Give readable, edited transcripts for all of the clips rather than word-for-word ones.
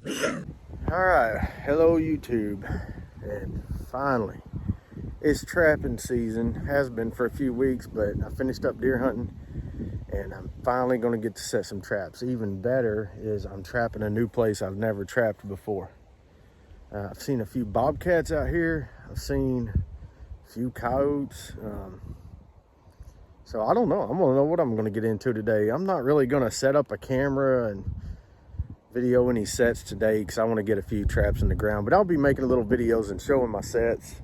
Alright, hello YouTube, and finally, it's trapping season. Has been for a few weeks, but I finished up deer hunting, and I'm finally going to get to set some traps. Even better is I'm trapping a new place I've never trapped before. I've seen a few bobcats out here. I've seen a few coyotes. So I don't know. I'm going to know what I'm going to get into today. I'm not really going to set up a camera and video any sets today because I want to get a few traps in the ground, but I'll be making little videos and showing my sets,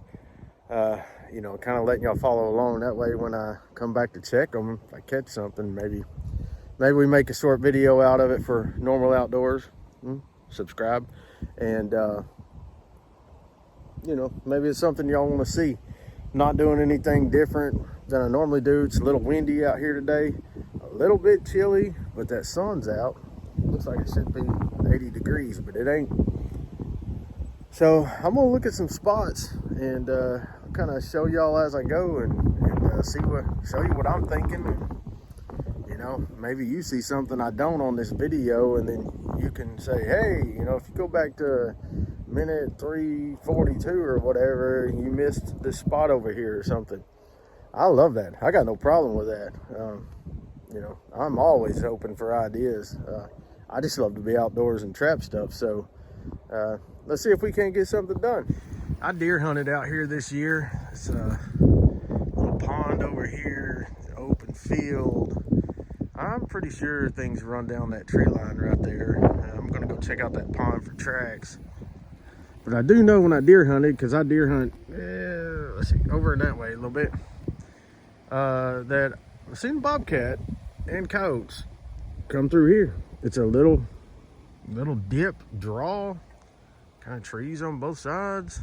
you know, kind of letting y'all follow along. That way when I come back to check them, if I catch something, maybe we make a short video out of it for Normal Outdoors. Subscribe, and you know, maybe it's something y'all want to see. Not doing anything different than I normally do. It's a little windy out here today, a little bit chilly, but that sun's out. Looks like it should be 80 degrees, but it ain't. So I'm gonna look at some spots and kind of show y'all as I go, and show you what I'm thinking. And, you know, maybe you see something I don't on this video, and then you can say, hey, you know, if you go back to minute 3:42 or whatever, you missed this spot over here or something. I love that. I got no problem with that. You know, I'm always open for ideas. I just love to be outdoors and trap stuff. So let's see if we can't get something done. I deer hunted out here this year. It's a little pond over here, open field. I'm pretty sure things run down that tree line right there. I'm gonna go check out that pond for tracks. But I do know when I deer hunted, because I deer hunt, let's see, over in that way a little bit, that I've seen bobcat and coyotes come through here. It's a little dip draw, kind of trees on both sides.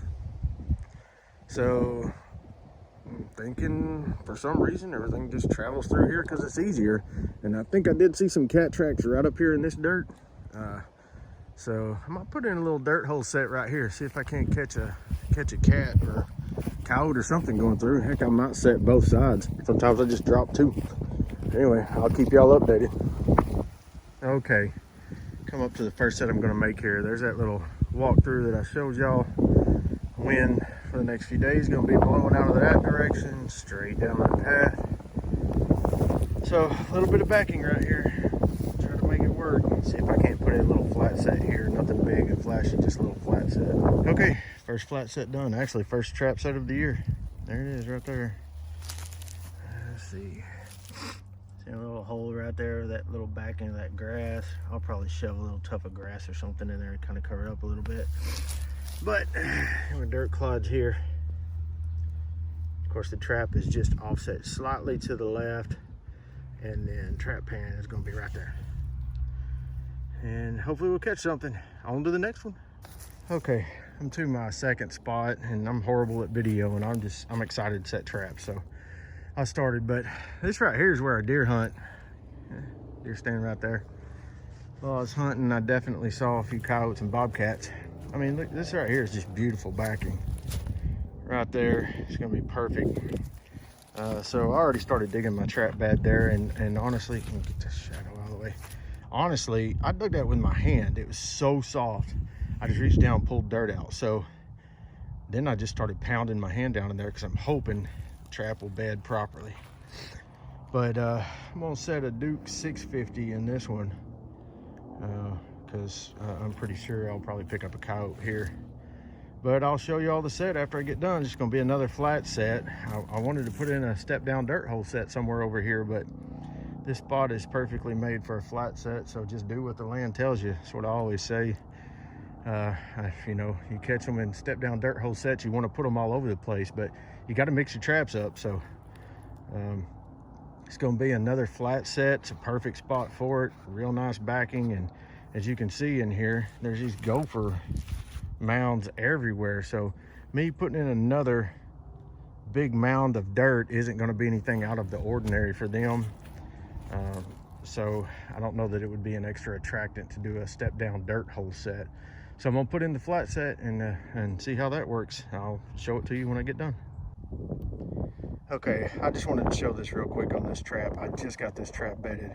So I'm thinking for some reason everything just travels through here because it's easier. And I think I did see some cat tracks right up here in this dirt. So I might put in a little dirt hole set right here, see if I can't catch a cat or coyote or something going through. Heck, I might set both sides. Sometimes I just drop two. Anyway, I'll keep y'all updated. Okay, come up to the first set I'm going to make here. There's that little walkthrough that I showed y'all. Wind for the next few days going to be blowing out of that direction, straight down that path. So a little bit of backing right here. Try to make it work. See if I can't put in a little flat set here. Nothing big and flashy, just a little flat set. Okay, first flat set done. Actually, first trap set of the year. There it is right there. Let's see. See a little hole right there, that little backing of that grass. I'll probably shove a little tuft of grass or something in there and kind of cover it up a little bit. But with dirt clods here. Of course, the trap is just offset slightly to the left, and then trap pan is going to be right there. And hopefully we'll catch something. On to the next one. Okay, I'm to my second spot, and I'm horrible at video, and I'm excited to set traps. So I started, but this right here is where I deer hunt. Deer standing right there. While I was hunting, I definitely saw a few coyotes and bobcats. I mean, look, this right here is just beautiful backing. Right there, it's gonna be perfect. So I already started digging my trap bed there, and honestly, can get this shadow out of the way. Honestly, I dug that with my hand. It was so soft. I just reached down and pulled dirt out. So then I just started pounding my hand down in there because I'm hoping trap will bed properly. But I'm gonna set a Duke 650 in this one because I'm pretty sure I'll probably pick up a coyote here. But I'll show you all the set after I get done. It's gonna be another flat set. I wanted to put in a step down dirt hole set somewhere over here, but this spot is perfectly made for a flat set, so just do what the land tells you. That's what I always say. You know, you catch them in step down dirt hole sets, you want to put them all over the place, but you got to mix your traps up. So it's going to be another flat set. It's a perfect spot for it. Real nice backing, and as you can see in here, there's these gopher mounds everywhere. So me putting in another big mound of dirt isn't going to be anything out of the ordinary for them. So I don't know that it would be an extra attractant to do a step down dirt hole set. So I'm gonna put in the flat set and see how that works. I'll show it to you when I get done. Okay, I just wanted to show this real quick on this trap. I just got this trap bedded.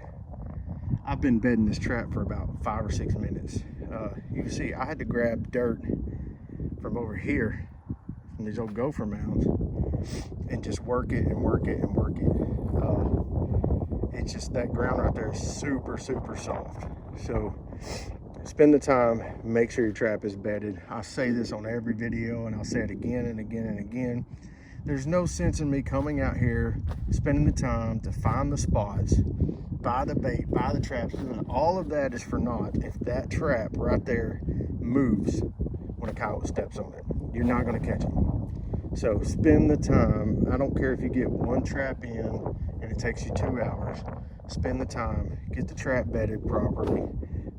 I've been bedding this trap for about 5 or 6 minutes. You can see I had to grab dirt from over here from these old gopher mounds and just work it and work it and work it. It's just that ground right there is super, super soft. So spend the time, make sure your trap is bedded. I say this on every video and I'll say it again and again and again. There's no sense in me coming out here, spending the time to find the spots, buy the bait, buy the traps, and all of that is for naught if that trap right there moves when a coyote steps on it. You're not gonna catch him. So spend the time. I don't care if you get one trap in and it takes you 2 hours. Spend the time, get the trap bedded properly,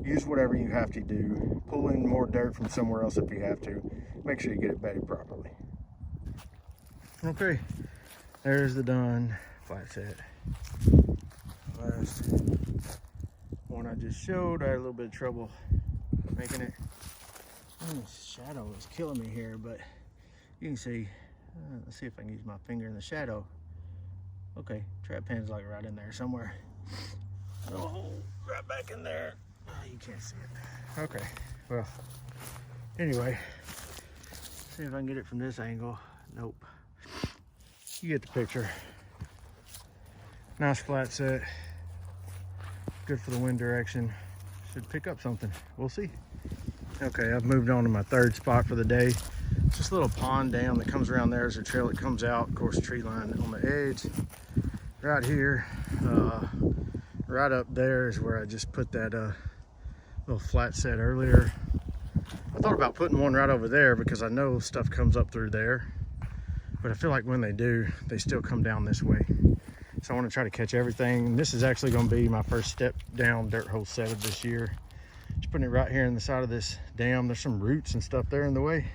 use whatever you have to do, pull in more dirt from somewhere else if you have to. Make sure you get it bedded properly. Okay, there's the done flat set. Last one I just showed, I had a little bit of trouble making it. The shadow is killing me here, but you can see, let's see if I can use my finger in the shadow. Okay, trap pin's like right in there somewhere. Oh, right back in there. Oh, you can't see it. Okay, well, anyway, see if I can get it from this angle. Nope. You get the picture. Nice flat set. Good for the wind direction. Should pick up something. We'll see. Okay, I've moved on to my third spot for the day. It's just a little pond dam that comes around there. There's a trail that comes out. Of course, tree line on the edge. Right here, right up there is where I just put that little flat set earlier. I thought about putting one right over there because I know stuff comes up through there. But I feel like when they do, they still come down this way. So I want to try to catch everything. This is actually going to be my first step down dirt hole set of this year. Just putting it right here in the side of this dam. There's some roots and stuff there in the way.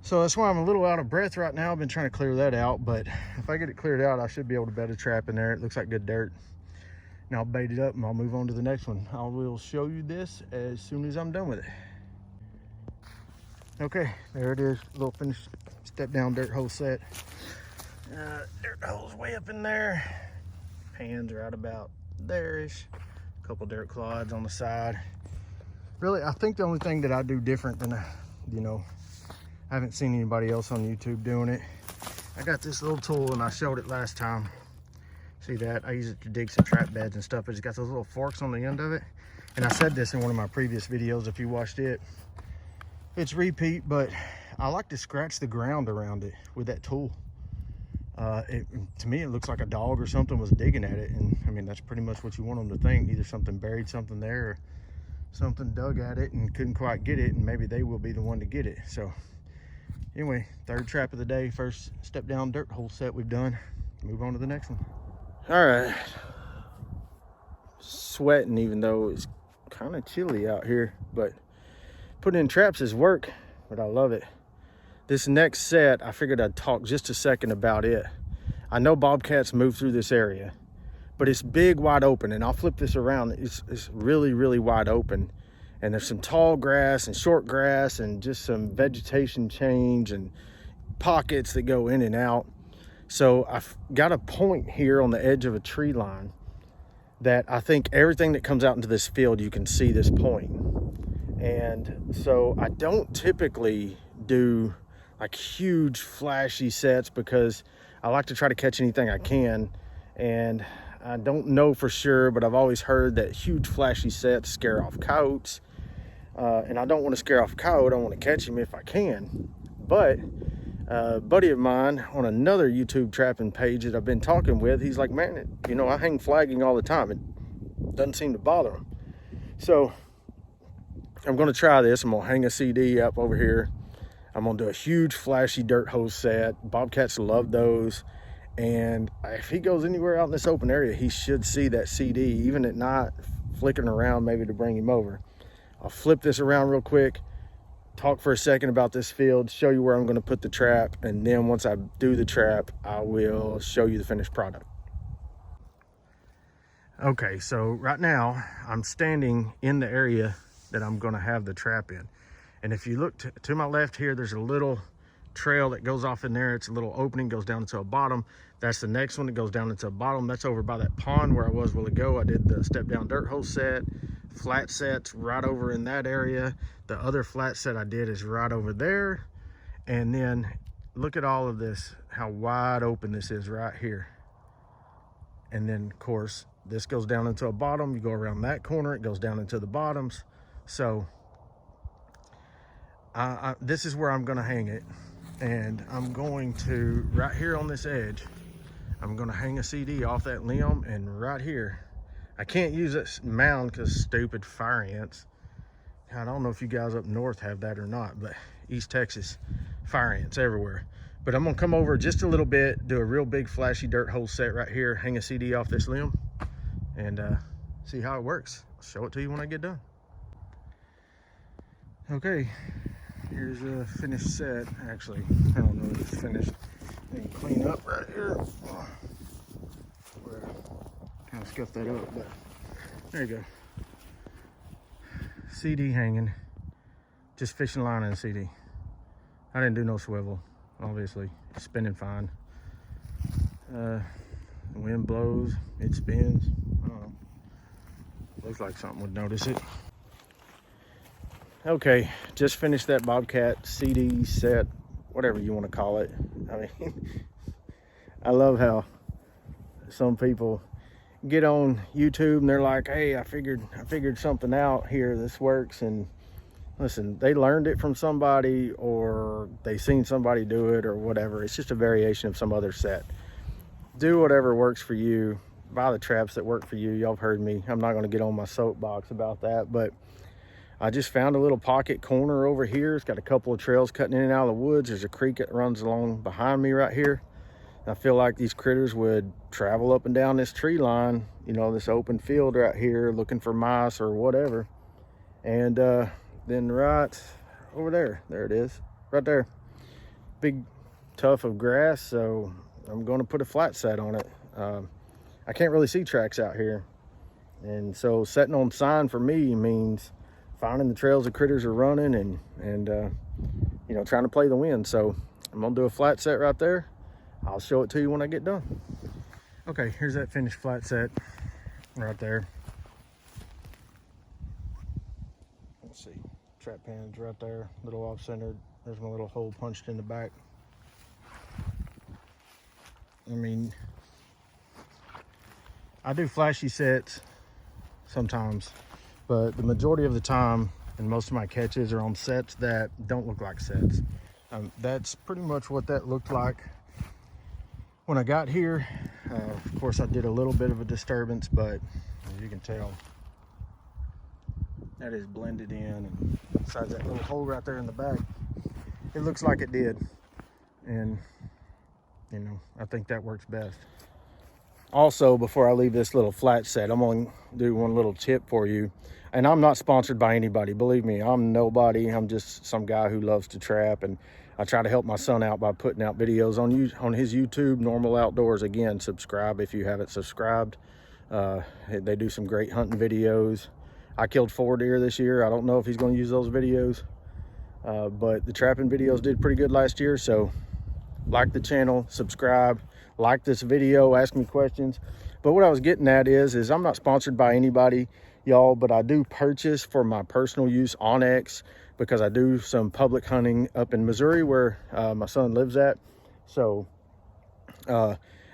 So that's why I'm a little out of breath right now. I've been trying to clear that out, but if I get it cleared out, I should be able to bed a trap in there. It looks like good dirt. Now I'll bait it up and I'll move on to the next one. I will show you this as soon as I'm done with it. Okay, there it is, little finished step down dirt hole set. Dirt hole's way up in there. Pans right about there-ish. A couple dirt clods on the side. Really, I think the only thing that I do different than, I haven't seen anybody else on YouTube doing it. I got this little tool and I showed it last time. See that? I use it to dig some trap beds and stuff. It's got those little forks on the end of it. And I said this in one of my previous videos if you watched it. It's repeat, but I like to scratch the ground around it with that tool. To me, it looks like a dog or something was digging at it. And I mean, that's pretty much what you want them to think. Either something buried something there or something dug at it and couldn't quite get it. And maybe they will be the one to get it. So anyway, third trap of the day, first step down dirt hole set we've done. Move on to the next one. All right. Sweating even though it's kind of chilly out here, but putting in traps is work, but I love it. This next set, I figured I'd talk just a second about it. I know bobcats move through this area, but it's big, wide open, and I'll flip this around. It's really, really wide open, and there's some tall grass and short grass and just some vegetation change and pockets that go in and out. So I've got a point here on the edge of a tree line that I think everything that comes out into this field, you can see this point. And so I don't typically do like huge flashy sets because I like to try to catch anything I can. And I don't know for sure, but I've always heard that huge flashy sets scare off coyotes. And I don't want to scare off a coyote. I want to catch him if I can. But a buddy of mine on another YouTube trapping page that I've been talking with, he's like, man, I hang flagging all the time. It doesn't seem to bother him. So I'm going to try this. I'm going to hang a CD up over here. I'm going to do a huge flashy dirt hose set. Bobcats love those. And if he goes anywhere out in this open area, he should see that CD, even at night, flicking around maybe to bring him over. I'll flip this around real quick, talk for a second about this field, show you where I'm going to put the trap. And then once I do the trap, I will show you the finished product. Okay, so right now I'm standing in the area that I'm going to have the trap in. And if you look to my left here, there's a little trail that goes off in there. It's a little opening, goes down into a bottom. That's the next one that goes down into a bottom. That's over by that pond where I was a while ago. I did the step down dirt hole set. flat sets right over in that area. The other flat set I did is right over there. And then look at all of this, how wide open this is right here. And then of course, this goes down into a bottom. You go around that corner, it goes down into the bottoms. So this is where I'm gonna hang it. And I'm going to, right here on this edge, I'm gonna hang a CD off that limb, and right here, I can't use this mound because stupid fire ants. I don't know if you guys up north have that or not, but East Texas, fire ants everywhere. But I'm gonna come over just a little bit, do a real big flashy dirt hole set right here, hang a CD off this limb, and see how it works. I'll show it to you when I get done. Okay, here's a finished set. Actually, I don't know if it's finished. I can clean up right here. Kind of scuff that up, but there you go. CD hanging, just fishing line and CD. I didn't do no swivel, obviously. It's spinning fine. The wind blows, it spins. I don't know. Looks like something would notice it. Okay, just finished that Bobcat CD set, whatever you want to call it. I mean, I love how some people get on YouTube and they're like, hey, I figured something out here, this works. And listen, they learned it from somebody, or they seen somebody do it, or whatever. It's just a variation of some other set. Do whatever works for you. Buy the traps that work for you. Y'all have heard me. I'm not going to get on my soapbox about that, but I just found a little pocket corner over here. It's got a couple of trails cutting in and out of the woods. There's a creek that runs along behind me right here. I feel like these critters would travel up and down this tree line, you know, this open field right here, looking for mice or whatever. And then right over there it is, right there, big tuft of grass. So I'm going to put a flat set on it. I can't really see tracks out here, and so setting on sign for me means finding the trails the critters are running and you know, trying to play the wind. So I'm gonna do a flat set right there. I'll show it to you when I get done. Okay, here's that finished flat set right there. Let's see, trap pins right there, little off-centered. There's my little hole punched in the back. I mean, I do flashy sets sometimes, but the majority of the time, and most of my catches are on sets that don't look like sets. That's pretty much what that looked like when I got here. Of course, I did a little bit of a disturbance, but as you can tell, that is blended in, and besides that little hole right there in the back, it looks like it did. And you know, I think that works best. Also, before I leave this little flat set, I'm going to do one little tip for you. And I'm not sponsored by anybody. Believe me, I'm nobody. I'm just some guy who loves to trap. And I try to help my son out by putting out videos on his YouTube, Normal Outdoors. Again, subscribe if you haven't subscribed. They do some great hunting videos. I killed 4 deer this year. I don't know if he's going to use those videos. But the trapping videos did pretty good last year. So like the channel, subscribe, like this video, ask me questions. But what I was getting at is I'm not sponsored by anybody, y'all, but I do purchase for my personal use Onyx because I do some public hunting up in Missouri where my son lives at. So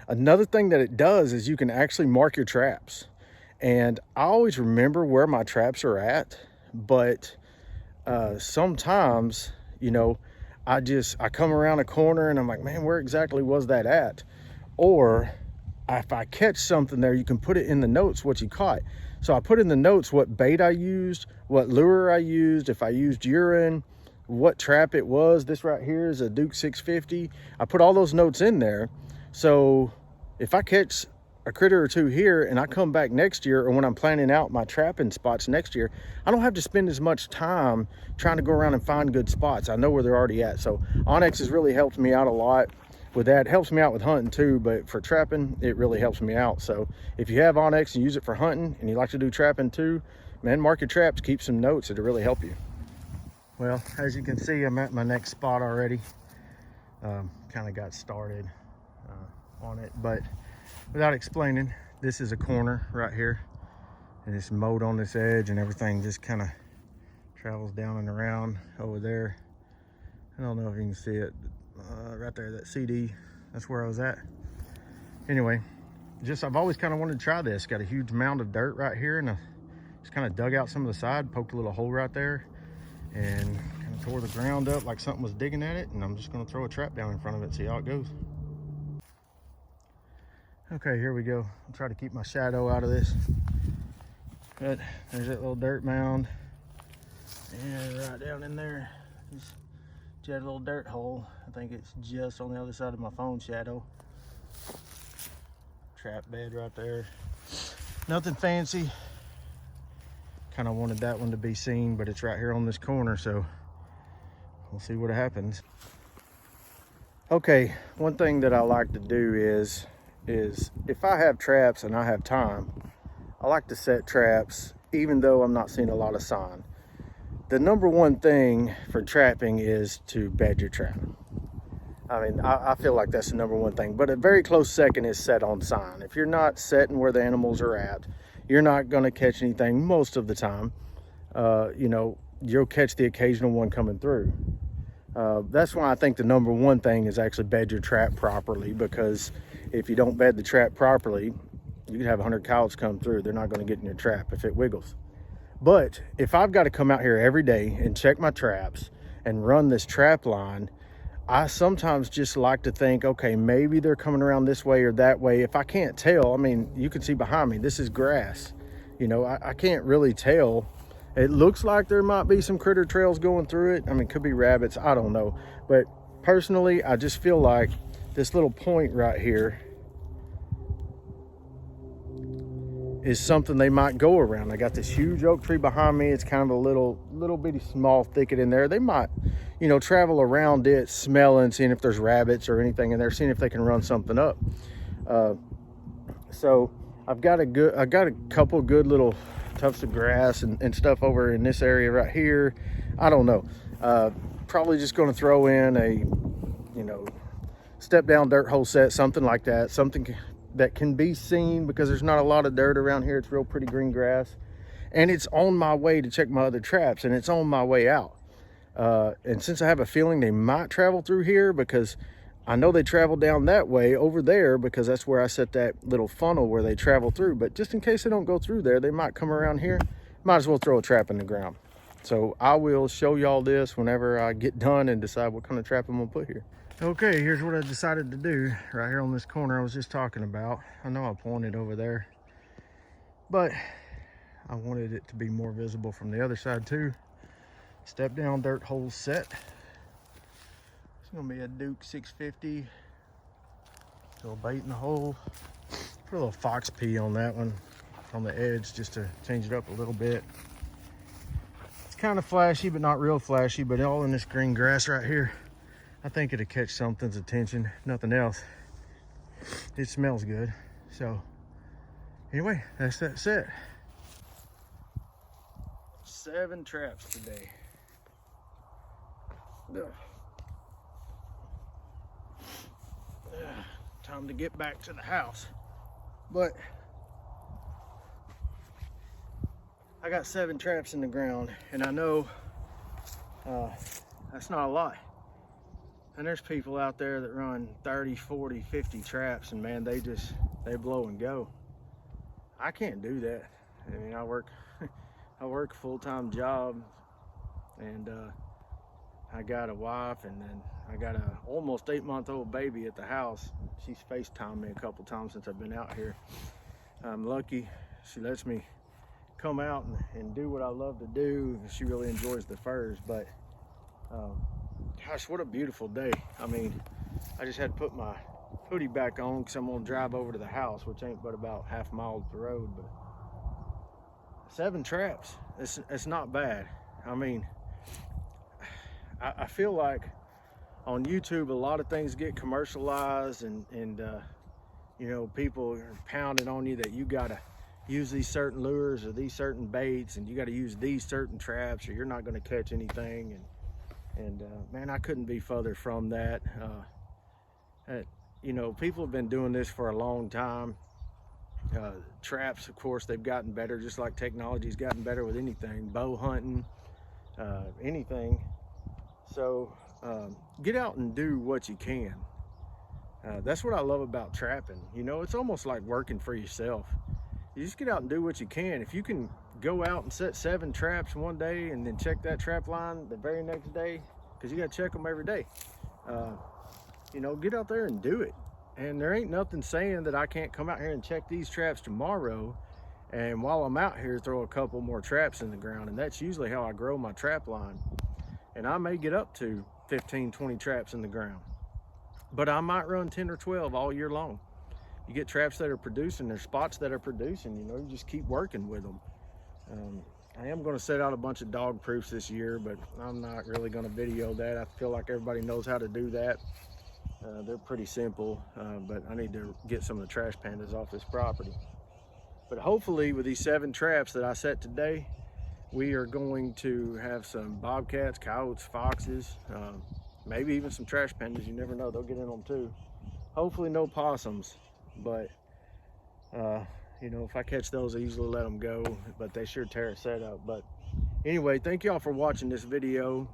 another thing that it does is you can actually mark your traps. And I always remember where my traps are at, but sometimes, you know, I come around a corner and I'm like, man, where exactly was that at? Or if I catch something there, you can put it in the notes what you caught. So I put in the notes what bait I used, what lure I used, if I used urine, what trap it was. This right here is a Duke 650. I put all those notes in there. So if I catch a critter or two here and I come back next year, or when I'm planning out my trapping spots next year, I don't have to spend as much time trying to go around and find good spots. I know where they're already at. So Onyx has really helped me out a lot with that. It helps me out with hunting too, but for trapping, it really helps me out. So if you have Onyx and use it for hunting and you like to do trapping too, man, mark your traps, keep some notes. It'll really help you. Well, as you can see, I'm at my next spot already. Kind of got started on it, but without explaining, this is a corner right here, and it's mowed on this edge, and everything just kind of travels down and around over there. I don't know if you can see it, right there, that CD, that's where I was at. Anyway, I've always kind of wanted to try this. Got a huge mound of dirt right here, and I just kind of dug out some of the side, poked a little hole right there, and kind of tore the ground up like something was digging at it, and I'm just gonna throw a trap down in front of it and see how it goes. Okay, here we go. I'll try to keep my shadow out of this. But there's that little dirt mound, and right down in there, just a little dirt hole. I think it's just on the other side of my phone shadow. Trap bed right there. Nothing fancy. Kind of wanted that one to be seen, but it's right here on this corner, so we'll see what happens. Okay, one thing that I like to do is if I have traps and I have time, I like to set traps even though I'm not seeing a lot of sign. The number one thing for trapping is to bed your trap. I mean, I feel like that's the number one thing, but a very close second is set on sign. If you're not setting where the animals are at, you're not going to catch anything most of the time. You know, you'll catch the occasional one coming through. That's why I think the number one thing is actually bed your trap properly, because if you don't bed the trap properly, you could have 100 coyotes come through. They're not going to get in your trap if it wiggles. But if I've got to come out here every day and check my traps and run this trap line, I sometimes just like to think, okay, maybe they're coming around this way or that way. If I can't tell, I mean, you can see behind me, this is grass. You know, I can't really tell. It looks like there might be some critter trails going through it. I mean, could be rabbits, I don't know. But personally, I just feel like this little point right here is something they might go around. I got this huge oak tree behind me. It's kind of a little bitty small thicket in there. They might, you know, travel around it, smelling, seeing if there's rabbits or anything in there, seeing if they can run something up. So I got a couple good little tufts of grass and stuff over in this area right here. I don't know. Probably just going to throw in a, you know, step down dirt hole set, something like that, something that can be seen, because there's not a lot of dirt around here. It's real pretty green grass, and it's on my way to check my other traps, and it's on my way out. And since I have a feeling they might travel through here, because I know they travel down that way over there, because that's where I set that little funnel where they travel through. But just in case they don't go through there, they might come around here. Might as well throw a trap in the ground. So I will show y'all this whenever I get done and decide what kind of trap I'm gonna put here. Okay, here's what I decided to do right here on this corner I was just talking about. I know I pointed over there, but I wanted it to be more visible from the other side too. Step down dirt hole set. It's gonna be a Duke 650. Little bait in the hole. Put a little fox pea on that one, on the edge, just to change it up a little bit. It's kind of flashy, but not real flashy, but all in this green grass right here. I think it'll catch something's attention, nothing else. It smells good. So anyway, that's that set. 7 traps today. Time to get back to the house. But I got 7 traps in the ground, and I know that's not a lot. And there's people out there that run 30, 40, 50 traps, and man, they blow and go. I can't do that. I mean, I work a full-time job, and I got a wife, and then I got a almost 8-month-old baby at the house. She's FaceTimed me a couple times since I've been out here. I'm lucky she lets me come out and do what I love to do. She really enjoys the furs, but gosh, what a beautiful day. I mean, I just had to put my hoodie back on because I'm gonna drive over to the house, which ain't but about half a mile up the road. But 7 traps, it's not bad. I mean, I feel like on YouTube a lot of things get commercialized, and you know, people are pounding on you that you gotta use these certain lures or these certain baits, and you got to use these certain traps or you're not going to catch anything. And man, I couldn't be further from that. You know, people have been doing this for a long time, Traps, of course, they've gotten better, just like technology's gotten better with anything, bow hunting, anything. So get out and do what you can. That's what I love about trapping. You know, it's almost like working for yourself. You just get out and do what you can. If you can go out and set 7 traps one day and then check that trap line the very next day, because you got to check them every day, you know, get out there and do it. And there ain't nothing saying that I can't come out here and check these traps tomorrow, and while I'm out here throw a couple more traps in the ground. And that's usually how I grow my trap line. And I may get up to 15, 20 traps in the ground, but I might run 10 or 12 all year long. You get traps that are producing, there's spots that are producing, you know, you just keep working with them. I am going to set out a bunch of dog proofs this year, but I'm not really going to video that. I feel like everybody knows how to do that. They're pretty simple, but I need to get some of the trash pandas off this property. But hopefully with these 7 traps that I set today, we are going to have some bobcats, coyotes, foxes, maybe even some trash pandas. You never know, they'll get in them too. Hopefully no possums, but you know, if I catch those, I usually let them go, but they sure tear a set up. But anyway, thank y'all for watching this video.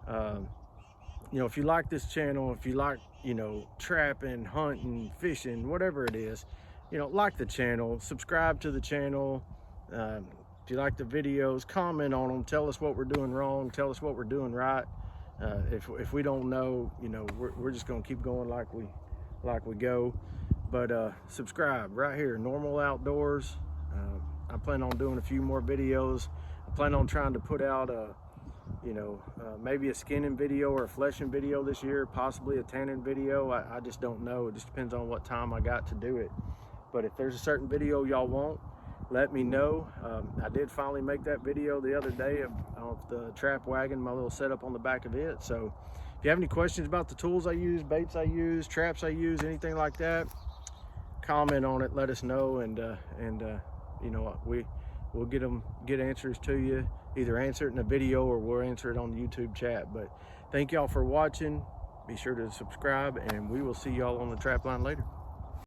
You know, if you like this channel, if you like, you know, trapping, hunting, fishing, whatever it is, you know, like the channel, subscribe to the channel. If you like the videos, comment on them, tell us what we're doing wrong, tell us what we're doing right. If we don't know, you know, we're just gonna keep going like we go. But subscribe right here, Normal Outdoors. I plan on doing a few more videos. I plan on trying to put out you know, maybe a skinning video or a fleshing video this year, possibly a tanning video. I just don't know. It just depends on what time I got to do it. But if there's a certain video y'all want, let me know. I did finally make that video the other day of the trap wagon, my little setup on the back of it. So if you have any questions about the tools I use, baits I use, traps I use, anything like that, comment on it, let us know, and you know, we'll get answers to you, either answer it in a video or we'll answer it on the YouTube chat. But thank y'all for watching. Be sure to subscribe, and we will see y'all on the trap line later.